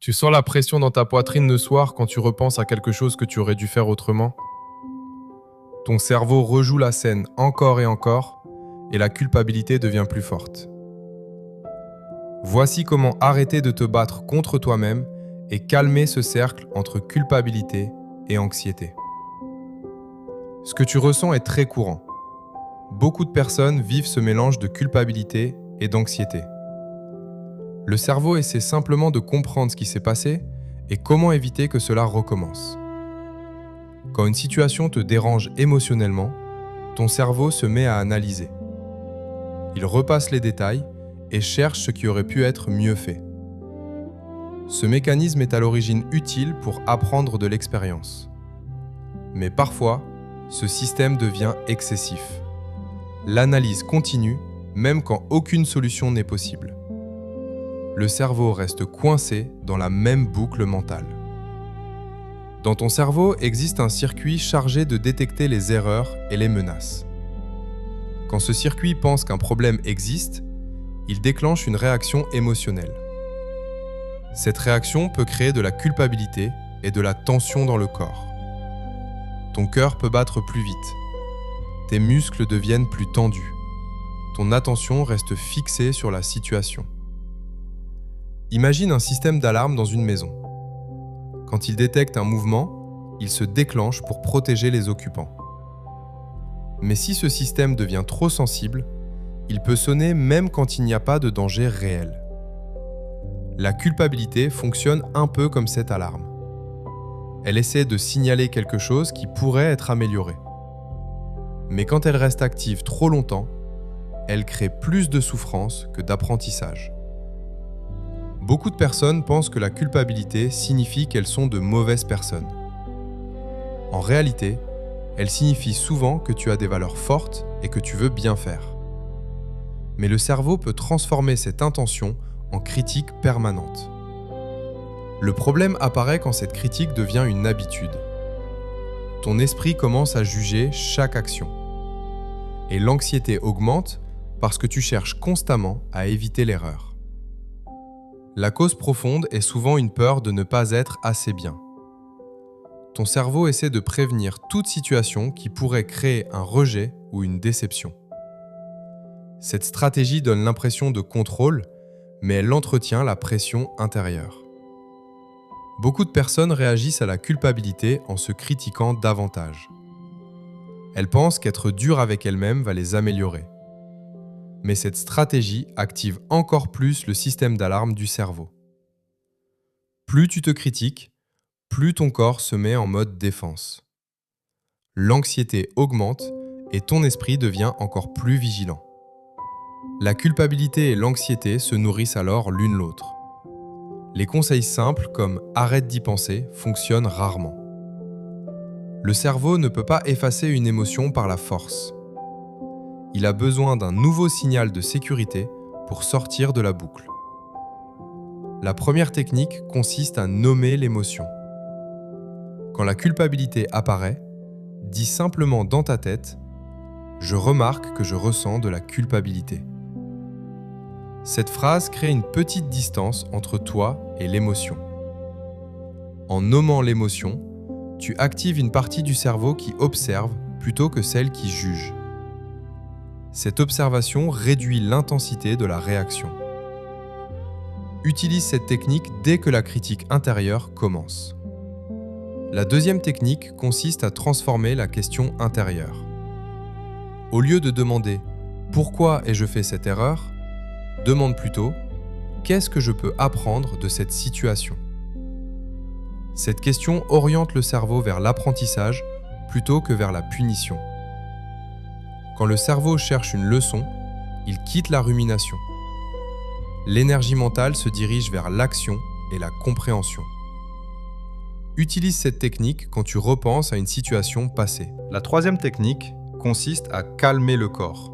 Tu sens la pression dans ta poitrine le soir quand tu repenses à quelque chose que tu aurais dû faire autrement? Ton cerveau rejoue la scène encore et encore, et la culpabilité devient plus forte. Voici comment arrêter de te battre contre toi-même et calmer ce cercle entre culpabilité et anxiété. Ce que tu ressens est très courant. Beaucoup de personnes vivent ce mélange de culpabilité et d'anxiété. Le cerveau essaie simplement de comprendre ce qui s'est passé et comment éviter que cela recommence. Quand une situation te dérange émotionnellement, ton cerveau se met à analyser. Il repasse les détails et cherche ce qui aurait pu être mieux fait. Ce mécanisme est à l'origine utile pour apprendre de l'expérience. Mais parfois, ce système devient excessif. L'analyse continue, même quand aucune solution n'est possible. Le cerveau reste coincé dans la même boucle mentale. Dans ton cerveau existe un circuit chargé de détecter les erreurs et les menaces. Quand ce circuit pense qu'un problème existe, il déclenche une réaction émotionnelle. Cette réaction peut créer de la culpabilité et de la tension dans le corps. Ton cœur peut battre plus vite. Tes muscles deviennent plus tendus. Ton attention reste fixée sur la situation. Imagine un système d'alarme dans une maison. Quand il détecte un mouvement, il se déclenche pour protéger les occupants. Mais si ce système devient trop sensible, il peut sonner même quand il n'y a pas de danger réel. La culpabilité fonctionne un peu comme cette alarme. Elle essaie de signaler quelque chose qui pourrait être amélioré. Mais quand elle reste active trop longtemps, elle crée plus de souffrance que d'apprentissage. Beaucoup de personnes pensent que la culpabilité signifie qu'elles sont de mauvaises personnes. En réalité, elle signifie souvent que tu as des valeurs fortes et que tu veux bien faire. Mais le cerveau peut transformer cette intention en critique permanente. Le problème apparaît quand cette critique devient une habitude. Ton esprit commence à juger chaque action. Et l'anxiété augmente parce que tu cherches constamment à éviter l'erreur. La cause profonde est souvent une peur de ne pas être assez bien. Ton cerveau essaie de prévenir toute situation qui pourrait créer un rejet ou une déception. Cette stratégie donne l'impression de contrôle, mais elle entretient la pression intérieure. Beaucoup de personnes réagissent à la culpabilité en se critiquant davantage. Elles pensent qu'être dur avec elles-mêmes va les améliorer. Mais cette stratégie active encore plus le système d'alarme du cerveau. Plus tu te critiques, plus ton corps se met en mode défense. L'anxiété augmente et ton esprit devient encore plus vigilant. La culpabilité et l'anxiété se nourrissent alors l'une l'autre. Les conseils simples comme « arrête d'y penser » fonctionnent rarement. Le cerveau ne peut pas effacer une émotion par la force. Il a besoin d'un nouveau signal de sécurité pour sortir de la boucle. La première technique consiste à nommer l'émotion. Quand la culpabilité apparaît, dis simplement dans ta tête « Je remarque que je ressens de la culpabilité ». Cette phrase crée une petite distance entre toi et l'émotion. En nommant l'émotion, tu actives une partie du cerveau qui observe plutôt que celle qui juge. Cette observation réduit l'intensité de la réaction. Utilise cette technique dès que la critique intérieure commence. La deuxième technique consiste à transformer la question intérieure. Au lieu de demander « Pourquoi ai-je fait cette erreur ?», demande plutôt « Qu'est-ce que je peux apprendre de cette situation ?» Cette question oriente le cerveau vers l'apprentissage plutôt que vers la punition. Quand le cerveau cherche une leçon, il quitte la rumination. L'énergie mentale se dirige vers l'action et la compréhension. Utilise cette technique quand tu repenses à une situation passée. La troisième technique consiste à calmer le corps.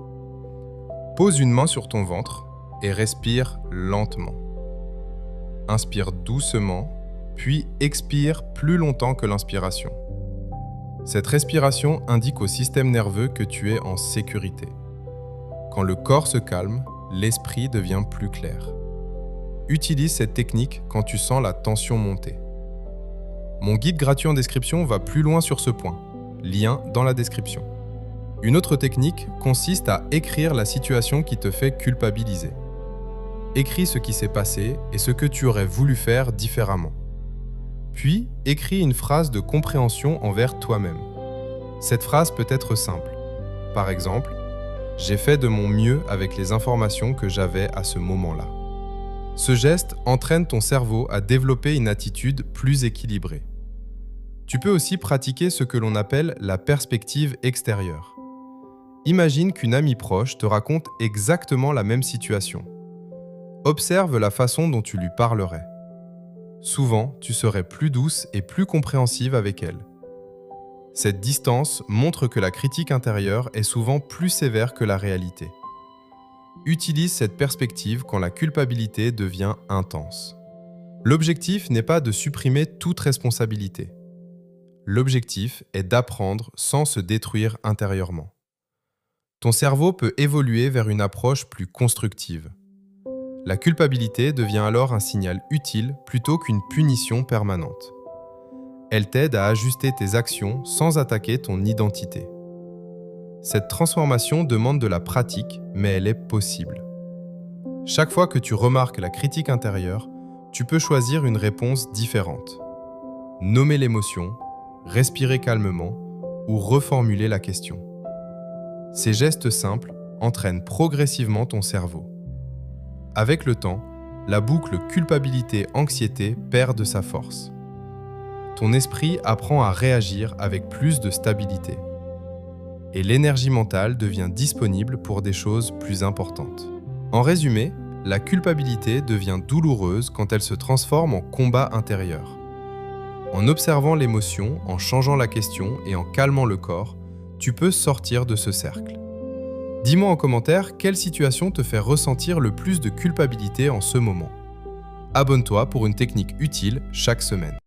Pose une main sur ton ventre et respire lentement. Inspire doucement, puis expire plus longtemps que l'inspiration. Cette respiration indique au système nerveux que tu es en sécurité. Quand le corps se calme, l'esprit devient plus clair. Utilise cette technique quand tu sens la tension monter. Mon guide gratuit en description va plus loin sur ce point. Lien dans la description. Une autre technique consiste à écrire la situation qui te fait culpabiliser. Écris ce qui s'est passé et ce que tu aurais voulu faire différemment. Puis, écris une phrase de compréhension envers toi-même. Cette phrase peut être simple. Par exemple, « J'ai fait de mon mieux avec les informations que j'avais à ce moment-là ». Ce geste entraîne ton cerveau à développer une attitude plus équilibrée. Tu peux aussi pratiquer ce que l'on appelle la perspective extérieure. Imagine qu'une amie proche te raconte exactement la même situation. Observe la façon dont tu lui parlerais. Souvent, tu serais plus douce et plus compréhensive avec elle. Cette distance montre que la critique intérieure est souvent plus sévère que la réalité. Utilise cette perspective quand la culpabilité devient intense. L'objectif n'est pas de supprimer toute responsabilité. L'objectif est d'apprendre sans se détruire intérieurement. Ton cerveau peut évoluer vers une approche plus constructive. La culpabilité devient alors un signal utile plutôt qu'une punition permanente. Elle t'aide à ajuster tes actions sans attaquer ton identité. Cette transformation demande de la pratique, mais elle est possible. Chaque fois que tu remarques la critique intérieure, tu peux choisir une réponse différente. Nommer l'émotion, respirer calmement ou reformuler la question. Ces gestes simples entraînent progressivement ton cerveau. Avec le temps, la boucle culpabilité-anxiété perd de sa force. Ton esprit apprend à réagir avec plus de stabilité. Et l'énergie mentale devient disponible pour des choses plus importantes. En résumé, la culpabilité devient douloureuse quand elle se transforme en combat intérieur. En observant l'émotion, en changeant la question et en calmant le corps, tu peux sortir de ce cercle. Dis-moi en commentaire quelle situation te fait ressentir le plus de culpabilité en ce moment. Abonne-toi pour une technique utile chaque semaine.